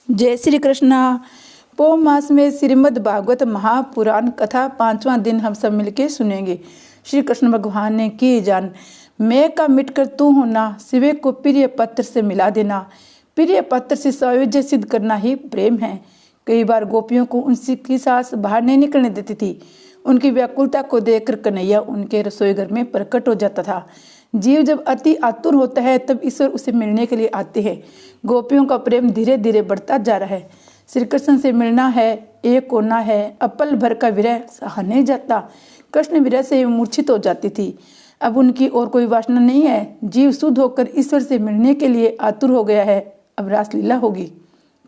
जय श्री कृष्णा। पौष मास में श्रीमद् भागवत महापुराण कथा 5वां दिन हम सब मिलके सुनेंगे। श्री कृष्ण भगवान ने की जान, मैं का मिटकर तू होना, शिवे को प्रिय पत्र से मिला देना। प्रिय पत्र से सायुज्य सिद्ध करना ही प्रेम है। कई बार गोपियों को उनकी सास बाहर नहीं निकलने देती थी। उनकी व्याकुलता को देखकर कन्हैया उनके रसोई घर में प्रकट हो जाता था। जीव जब अति आतुर होता है तब ईश्वर उसे मिलने के लिए आते हैं। गोपियों का प्रेम धीरे धीरे बढ़ता जा रहा है। श्री कृष्ण से मिलना है, एक होना है, अपल भर का विरह सहा नहीं जाता। कृष्ण विरह से मूर्छित हो जाती थी। अब उनकी और कोई वासना नहीं है। जीव शुद्ध होकर ईश्वर से मिलने के लिए आतुर हो गया है। अब रासलीला होगी।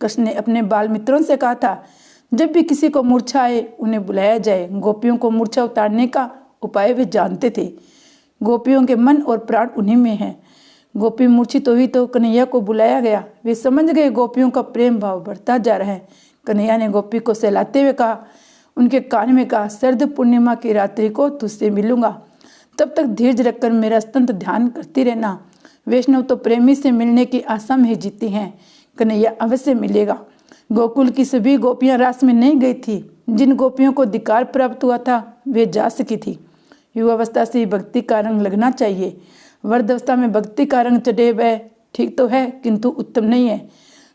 कृष्ण ने अपने बाल मित्रों से कहा था, जब भी किसी को मूर्छा आए उन्हें बुलाया जाए। गोपियों को मूर्छा उतारने का उपाय वे जानते थे। गोपियों के मन और प्राण उन्हीं में हैं। गोपी मूर्छित हुई तो कन्हैया को बुलाया गया। वे समझ गए गोपियों का प्रेम भाव बढ़ता जा रहा है। कन्हैया ने गोपी को सहलाते हुए कहा, उनके कान में कहा, शरद पूर्णिमा की रात्रि को तुझसे मिलूंगा, तब तक धीरज रखकर मेरा स्तंत ध्यान करती रहना। वैष्णव तो प्रेमी से मिलने की आशा में ही जीती हैं। कन्हैया अवश्य मिलेगा। गोकुल की सभी गोपियां रास में नहीं गई थी। जिन गोपियों को अधिकार प्राप्त हुआ था वे जा सकी थी। युवावस्था से भक्ति का रंग लगना चाहिए। वृद्धावस्था में भक्ति का रंग चढ़े वह ठीक तो है, किंतु उत्तम नहीं है।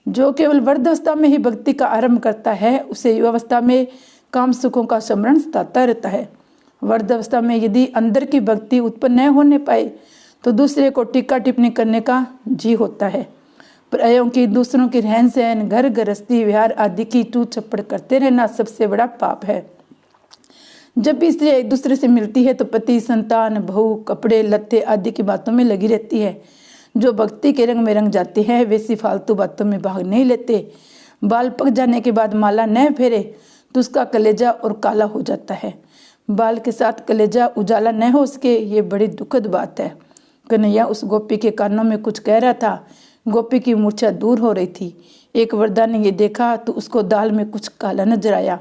जो केवल वृद्धावस्था में ही भक्ति का आरंभ करता है उसे युवावस्था में काम सुखों का स्मरण सताता रहता है। वृद्धावस्था में यदि अंदर की भक्ति उत्पन्न न होने पाए तो दूसरे को टीका टिप्पणी करने का जी होता है। प्रायों की, दूसरों की रहन सहन, घर गृहस्थी व्यवहार आदि की टूट चप्पड़ करते रहना सबसे बड़ा पाप है। जब भी स्त्री एक दूसरे से मिलती है तो पति, संतान, बहू, कपड़े लत्ते आदि की बातों में लगी रहती है। जो भक्ति के रंग में रंग जाते हैं वैसी फालतू बातों में भाग नहीं लेते। बाल पक जाने के बाद माला न फेरे तो उसका कलेजा और काला हो जाता है। बाल के साथ कलेजा उजाला न हो सके, ये बड़ी दुखद बात है। कन्हैया उस गोपी के कानों में कुछ कह रहा था। गोपी की मूर्छा दूर हो रही थी। एक वृद्धा ने ये देखा तो उसको दाल में कुछ काला नजर आया।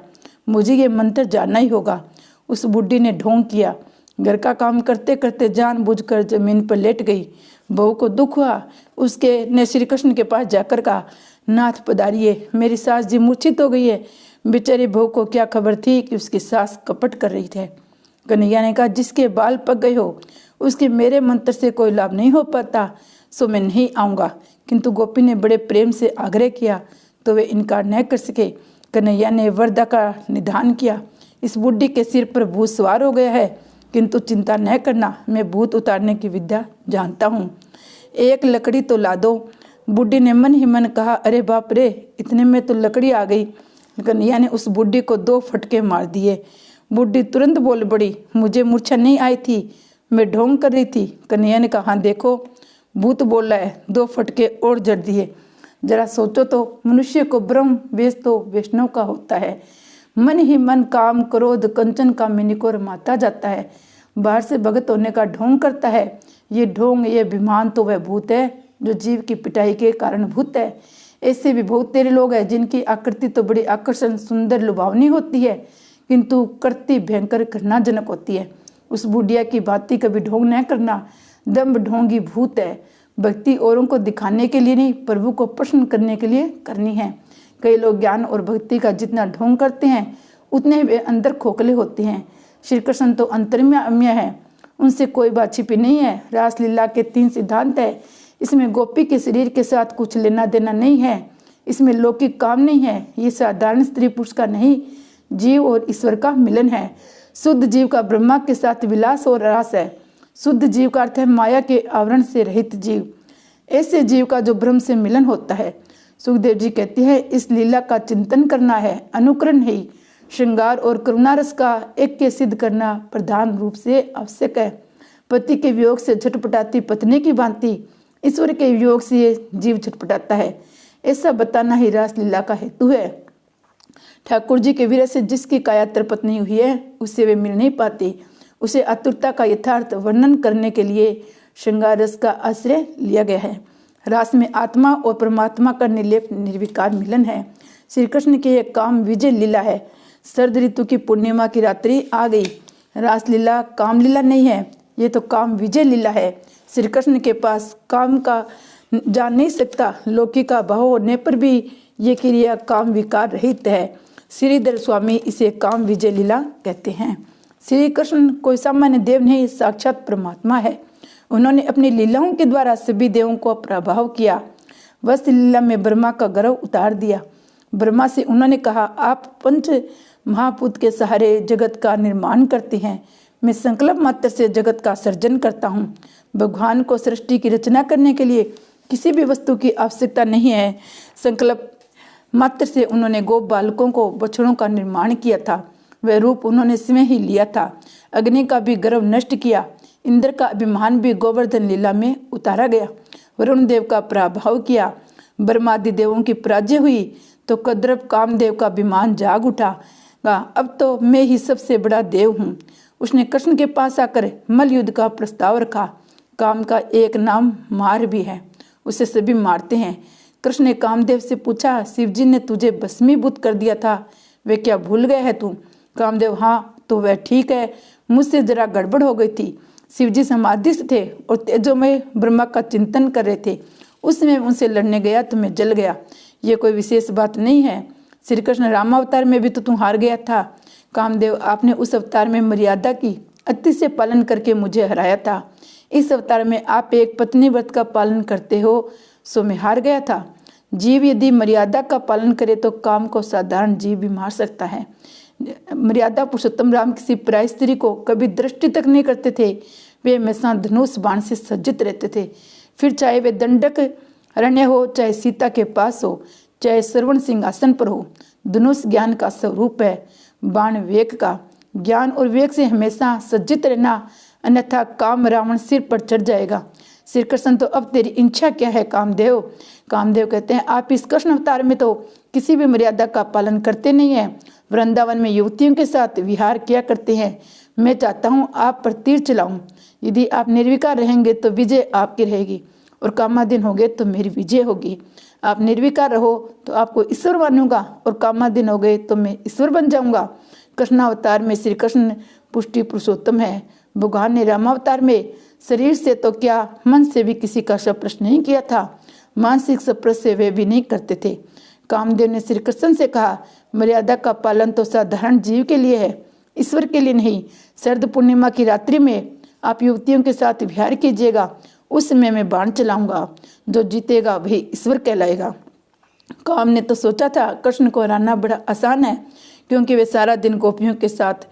मुझे ये मंत्र जानना ही होगा। उस बुढ़ी ने ढोंग किया। घर का काम करते करते जानबूझकर जमीन पर लेट गई। बहू को दुख हुआ। उसके ने श्री कृष्ण के पास जाकर कहा, नाथ पधारिए, मेरी सास जी मूर्छित हो गई है। बेचारी बहू को क्या खबर थी कि उसकी सास कपट कर रही थी। कन्हैया ने कहा, जिसके बाल पक गए हो उसके मेरे मंत्र से कोई लाभ नहीं हो पाता, सो मैं नहीं आऊँगा। किंतु गोपी ने बड़े प्रेम से आग्रह किया तो वे इनकार न कर सके। कन्हैया ने वरदा का निधान किया। इस बुढ़ी के सिर पर भूत सवार हो गया है, किंतु चिंता न करना, मैं भूत उतारने की विद्या जानता हूँ। एक लकड़ी तो ला दो। बुढ़ी ने मन ही मन कहा, अरे बाप रे, इतने में तो लकड़ी आ गई। कन्हैया ने उस बुढ़ी को 2 फटके मार दिए। बुढ़ी तुरंत बोल पड़ी, मुझे मूर्छा नहीं आई थी, मैं ढोंग कर रही थी। कन्हैया ने कहा, हाँ देखो, भूत बोल रहा है। 2 फटके और जड़ दिए। जरा सोचो तो, मनुष्य को ब्रह्म वेश तो वैष्णव का होता है। मन ही मन काम क्रोध कंचन कामिनी को रमाता जाता है। बाहर से भगत होने का ढोंग करता है। ये ढोंग, ये अभिमान तो वह भूत है जो जीव की पिटाई के कारण भूत है। ऐसे भी बहुत तेरे लोग हैं जिनकी आकृति तो बड़ी आकर्षण, सुंदर, लुभावनी होती है, किंतु करती भयंकर घृणाजनक होती है। उस बुढ़िया की भांति कभी ढोंग न करना। दम्भ ढोंगी भूत है। भक्ति औरों को दिखाने के लिए नहीं, प्रभु को प्रसन्न करने के लिए करनी है। कई लोग ज्ञान और भक्ति का जितना ढोंग करते हैं उतने वे अंदर खोखले होते हैं। श्री कृष्ण तो अंतर्यामी है, उनसे कोई बात छिपी नहीं है। रासलीला के 3 सिद्धांत है। इसमें गोपी के शरीर के साथ कुछ लेना देना नहीं है। इसमें लौकिक काम नहीं है। ये साधारण स्त्री पुरुष का नहीं, जीव और ईश्वर का मिलन है। शुद्ध जीव का ब्रह्मा के साथ विलास और रस है। शुद्ध जीव का अर्थ है माया के आवरण से रहित जीव। ऐसे जीव का जो ब्रह्म से मिलन होता है। सुखदेव जी कहते हैं, इस लीला का चिंतन करना है, अनुकरण है। श्रृंगार और करुणा रस का एक के सिद्ध करना प्रधान रूप से आवश्यक है। पति के वियोग से झटपटाती पत्नी की भांति ईश्वर के वियोग से ये जीव झटपटाता है। ऐसा बताना ही रासलीला का हेतु है। ठाकुर जी के विरह से जिसकी काया तृप्त नहीं हुई है उससे वे मिल नहीं पाते। उसे आतुरता का यथार्थ वर्णन करने के लिए श्रृंगार रस का आश्रय लिया गया है। रास में आत्मा और परमात्मा का निर्लेप निर्विकार मिलन है। श्री कृष्ण की एक काम विजय लीला है। शरद ऋतु की पूर्णिमा की रात्रि आ गई। रासलीला काम लीला नहीं है, ये तो काम विजय लीला है। श्री कृष्ण के पास काम का जान नहीं सकता। लौकिक का भाव होने पर भी ये क्रिया काम विकार रहित है। श्रीधर स्वामी इसे काम विजय लीला कहते हैं। श्री कृष्ण कोई सामान्य देव नहीं, साक्षात परमात्मा है। उन्होंने अपनी लीलाओं के द्वारा सभी देवों को प्रभाव किया। वस्त लीला में ब्रह्मा का गर्व उतार दिया। ब्रह्मा से उन्होंने कहा, आप पंच महाभूत के सहारे जगत का निर्माण करते हैं, मैं संकल्प मात्र से जगत का सर्जन करता हूँ। भगवान को सृष्टि की रचना करने के लिए किसी भी वस्तु की आवश्यकता नहीं है। संकल्प मात्र से उन्होंने गोप बालकों को बछड़ों का निर्माण किया था। वह रूप उन्होंने स्वयं ही लिया था। अग्नि का भी गर्व नष्ट किया। इंद्र का अभिमान भी गोवर्धन लीला में उतारा गया। वरुण देव का पराभव किया। ब्रह्मादि देवों की पराजय हुई तो कद्रव कामदेव का अभिमान जाग उठा। अब तो मैं ही सबसे बड़ा देव हूँ। उसने कृष्ण के पास आकर मल युद्ध का प्रस्ताव रखा। काम का एक नाम मार भी है, उसे सभी मारते हैं। कृष्ण ने कामदेव से पूछा, शिवजी ने तुझे भस्मीभूत कर दिया था, वे क्या भूल गए है तू? कामदेव, हाँ तो वह ठीक है, मुझसे जरा गड़बड़ हो गई थी। शिवजी समाधिस्थ थे और तेजोमय ब्रह्मा का चिंतन कर रहे थे। उसमें उनसे लड़ने गया तो मैं जल गया। ये कोई विशेष बात नहीं है। श्री कृष्ण रामावतार में भी तो तू हार गया था। कामदेव, आपने उस अवतार में मर्यादा की अति से पालन करके मुझे हराया था। इस अवतार में आप एक पत्नी व्रत का पालन करते हो, सो मैं हार गया था। जीव यदि मर्यादा का पालन करे तो काम को साधारण जीव भी मार सकता है। मर्यादा पुरुषोत्तम राम किसी पराई स्त्री को कभी दृष्टि तक नहीं करते थे। वे हमेशा धनुष बाण से सज्जित रहते थे। फिर चाहे वे दंडक अरण्य हो, चाहे सीता के पास हो, चाहे श्रवण सिंहासन पर हो। धनुष ज्ञान का स्वरूप है, बाण विवेक का। ज्ञान और विवेक से हमेशा सज्जित रहना, अन्यथा काम रावण सिर पर चढ़ जाएगा। श्री कृष्ण, तो अब तेरी इच्छा क्या है कामदेव? कामदेव कहते हैं, आप इस कृष्ण अवतार में तो किसी भी मर्यादा का पालन करते नहीं हैं। वृंदावन में युवतियों के साथ विहार किया करते हैं। मैं चाहता हूँ आप पर तीर चलाऊं। यदि आप निर्विकार रहेंगे तो विजय आपकी रहेगी, और कामाधीन होगे तो मेरी विजय होगी। आप निर्विकार रहो तो आपको ईश्वर मानूंगा, और कामाधीन हो गए तो मैं ईश्वर बन जाऊंगा। कृष्णावतार में श्री कृष्ण पुष्टि पुरुषोत्तम है। भगवान ने रामावतार में शरीर से तो क्या, मन से भी किसी का स्पर्श नहीं किया था। मानसिक स्पर्श से वे भी नहीं करते थे। कामदेव ने श्री कृष्ण से कहा, मर्यादा का पालन तो साधारण जीव के लिए है, ईश्वर के लिए नहीं। शरद पूर्णिमा की रात्रि में आप युवतियों के साथ विहार कीजिएगा। उस समय मैं बाण चलाऊंगा, जो जीतेगा वही ईश्वर कहलाएगा। काम ने तो सोचा था कृष्ण को हराना बड़ा आसान है, क्योंकि वे सारा दिन गोपियों के साथ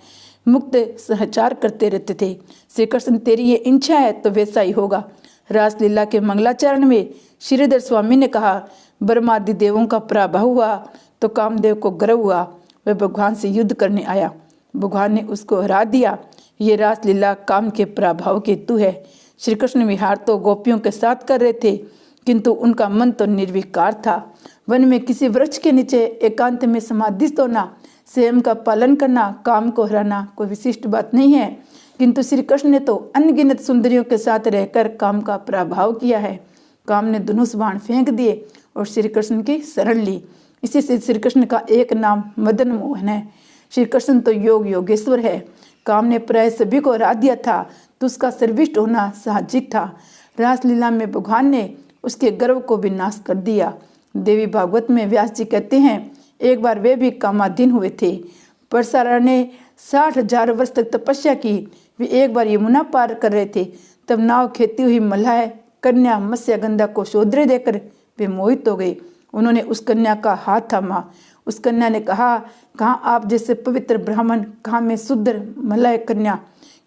मुक्त सहचार करते रहते थे। श्री कृष्ण, तेरी ये इच्छा है तो वैसा ही होगा। रासलीला के मंगलाचरण में श्रीधर स्वामी ने कहा, ब्रह्मादि देवों का पराभव हुआ तो कामदेव को गर्व हुआ। वह भगवान से युद्ध करने आया, भगवान ने उसको हरा दिया। ये रासलीला काम के पराभव के हेतु है। श्री कृष्ण विहार तो गोपियों के साथ कर रहे थे, किंतु उनका मन तो निर्विकार था। वन में किसी वृक्ष के नीचे एकांत में समाधिस्थ होना, संयम का पालन करना, काम को हराना कोई विशिष्ट बात नहीं है। किंतु श्री कृष्ण ने तो अनगिनत सुंदरियों के साथ रहकर काम का पराभव किया है। काम ने धनुष बाण फेंक दिए और श्री कृष्ण की शरण ली। इसी से श्री कृष्ण का एक नाम मदन मोहन है। श्री कृष्ण तो योग योगेश्वर है। काम ने प्राय सभी को हरा दिया था, तो उसका सर्विष्ट होना साहजिक था। रासलीला में भगवान ने उसके गर्व को भी नाश कर दिया। देवी भागवत में व्यास जी कहते हैं, एक बार वे भी कामाधीन हुए थे। परसारा ने 60,000 वर्ष तक तपस्या की। वे एक बार यमुना पार कर रहे थे, तब नाव खेती हुई मल्लाह कन्या मत्स्यगंधा को शोधरे देकर वे मोहित हो गए। उन्होंने उस कन्या का हाथ थामा। उस कन्या ने कहा, कहाँ आप जैसे पवित्र ब्राह्मण, कहाँ मैं शुद्ध मल्लाह कन्या,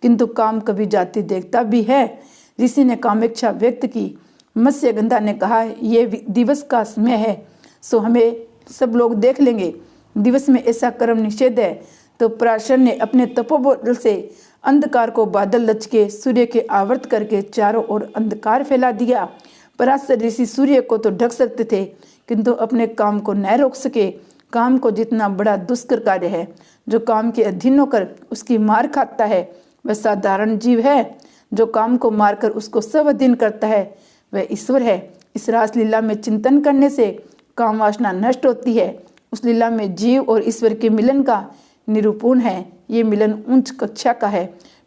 किंतु काम कभी जाति देखता भी है। ऋषि ने कामेच्छा व्यक्त की। मत्स्यगंधा ने कहा, ये दिवस का समय है, सो हमें सब लोग देख लेंगे। दिवस में ऐसा कर्म निषेध है। तो पराशर ने अपने तपोबल से अंधकार को बादल लचके सूर्य के आवर्त करके चारों ओर अंधकार फैला दिया। पराशर ऋषि सूर्य को तो ढक सकते थे, किंतु अपने काम को न रोक सके। काम को जितना बड़ा दुष्कर कार्य है, जो काम के अधीन होकर उसकी मार खाता है वह साधारण जीव है। जो काम को मारकर उसको सब अधीन करता है वह ईश्वर है। इस रासलीला में चिंतन करने से काम वासना नष्ट होती है। उस लीला में जीव और ईश्वर के मिलन का निरूपण है। ये मिलन उच्च कक्षा का है।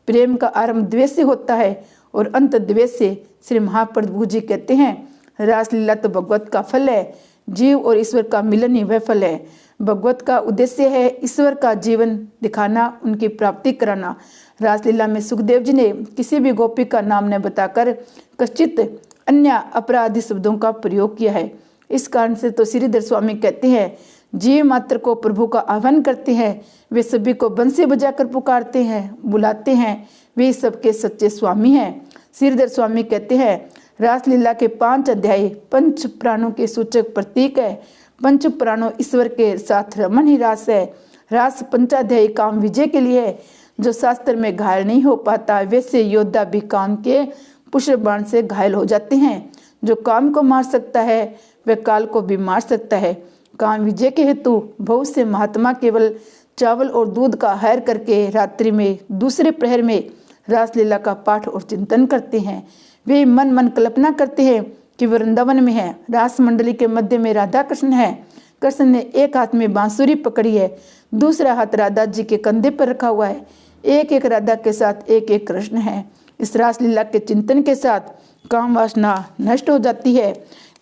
प्रेम का आरंभ द्वेष से होता है और अंत द्वेष से। श्री महाप्रभु जी कहते हैं, रासलीला तो भगवत का फल है, जीव और ईश्वर का मिलन ही वह फल है। भगवत का उद्देश्य है ईश्वर का जीवन दिखाना, उनकी प्राप्ति कराना। रासलीला में सुखदेव जी ने किसी भी गोपी का नाम न बताकर कश्चित अन्य अपराधी शब्दों का प्रयोग किया है। इस कारण से तो श्रीधर स्वामी कहते हैं, जीव मात्र को प्रभु का आह्वान करते हैं, वे सभी को बंसी बजाकर पुकारते हैं, बुलाते हैं, वे सबके सच्चे स्वामी हैं। श्रीधर स्वामी कहते हैं, रासलीला के 5 अध्याय पंच प्राणों के सूचक प्रतीक है। पंच प्राणों ईश्वर के साथ रमन ही रास है। रास पंचाध्यायी काम विजय के लिए है। जो शास्त्र में घायल नहीं हो पाता, वैसे योद्धा भी काम के पुष्प बाण से घायल हो जाते हैं। जो काम को मार सकता है वह काल को भी मार सकता है। काम विजय के हेतु बहुत से महात्मा केवल चावल और दूध का आहार करके रात्रि में दूसरे प्रहर में रासलीला का पाठ और चिंतन करते हैं। वे मन मन कल्पना करते हैं कि वृंदावन में है। रास मंडली के मध्य में राधा कृष्ण है। कृष्ण ने एक हाथ में बांसुरी पकड़ी है, दूसरा हाथ राधा जी के कंधे पर रखा हुआ है। एक एक राधा के साथ एक एक कृष्ण है। इस रासलीला के चिंतन के साथ काम वासना नष्ट हो जाती है।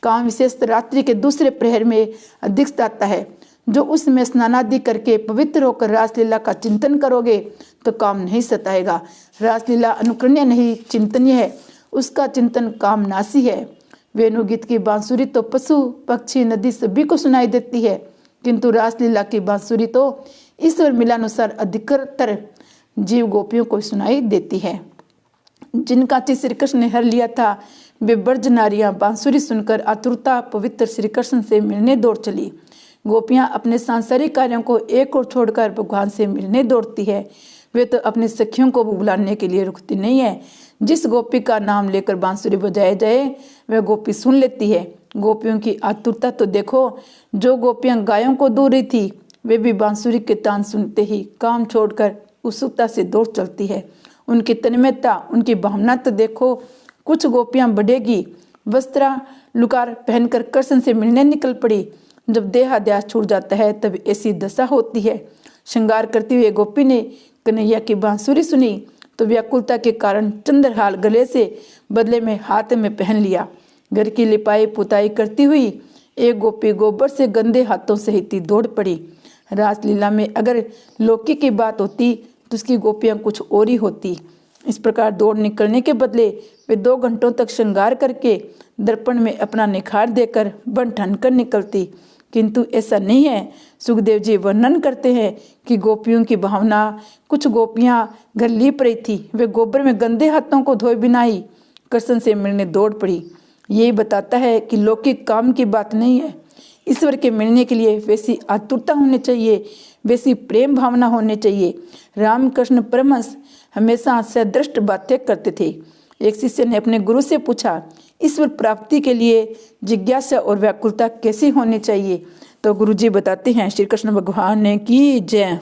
काम विशेष रात्रि के दूसरे प्रहर में अधिक आता है। जो उसमें स्नानादि करके पवित्र होकर रासलीला का चिंतन करोगे तो काम नहीं सताएगा। रासलीला अनुकरणीय नहीं, चिंतनीय है। उसका चिंतन काम नासी है। वेणुगीत की बांसुरी तो पशु पक्षी नदी सभी को सुनाई देती है, किंतु रासलीला की बांसुरी तो ईश्वर मिलानुसार अधिकतर जीव गोपियों को सुनाई देती है। जिनका चित्त श्री कृष्ण ने हर लिया था, वे ब्रज नारियां बांसुरी सुनकर आतुरता पवित्र श्री कृष्ण से मिलने दौड़ चली। गोपियां अपने सांसारिक कार्यों को एक और छोड़कर भगवान से मिलने दौड़ती है। वे तो अपनी सखियों को बुलाने के लिए रुकती नहीं है। जिस गोपी का नाम लेकर बांसुरी बजाया जाए वह गोपी सुन लेती है। गोपियों की आतुरता तो देखो। जो गोपियां गायों को दूर रही थी, वे भी बांसुरी के तान सुनते ही काम छोड़कर उत्सुकता से दौड़ चलती है। उनकी तन्मयता, उनकी भावना तो देखो। कुछ गोपियां बढ़ेगी वस्त्रा लुकार पहनकर कृष्ण से मिलने निकल पड़ी। जब देहाध्यास छूट जाता है तब ऐसी दशा होती है। श्रृंगार करती हुई गोपी ने कन्हैया की बांसुरी सुनी तो व्याकुलता के कारण चंद्रहाल गले से बदले में हाथ में पहन लिया। घर की लिपाई पुताई करती हुई एक गोपी गोबर से गंदे हाथों सहित दौड़ पड़ी। रासलीला में अगर लौकी की बात होती तो उसकी गोपियां कुछ और ही होती। इस प्रकार दौड़ निकलने के बदले वे 2 घंटों तक श्रृंगार करके दर्पण में अपना निखार देकर बन ठन कर निकलती, किंतु ऐसा नहीं है। सुखदेव जी वर्णन करते हैं कि गोपियों की भावना, कुछ गोपियां घर लीप रही थी, वे गोबर में गंदे हाथों को धोए बिना ही कृष्ण से मिलने दौड़ पड़ी। यही बताता है कि लौकिक काम की बात नहीं है। ईश्वर के मिलने के लिए वैसी आतुरता होनी चाहिए, वैसी प्रेम भावना होनी चाहिए। रामकृष्ण परमहंस हमेशा सदृष्ट बातें करते थे। एक शिष्य ने अपने गुरु से पूछा, ईश्वर प्राप्ति के लिए जिज्ञासा और व्याकुलता कैसी होनी चाहिए? तो गुरु जी बताते हैं, श्री कृष्ण भगवान ने की जय।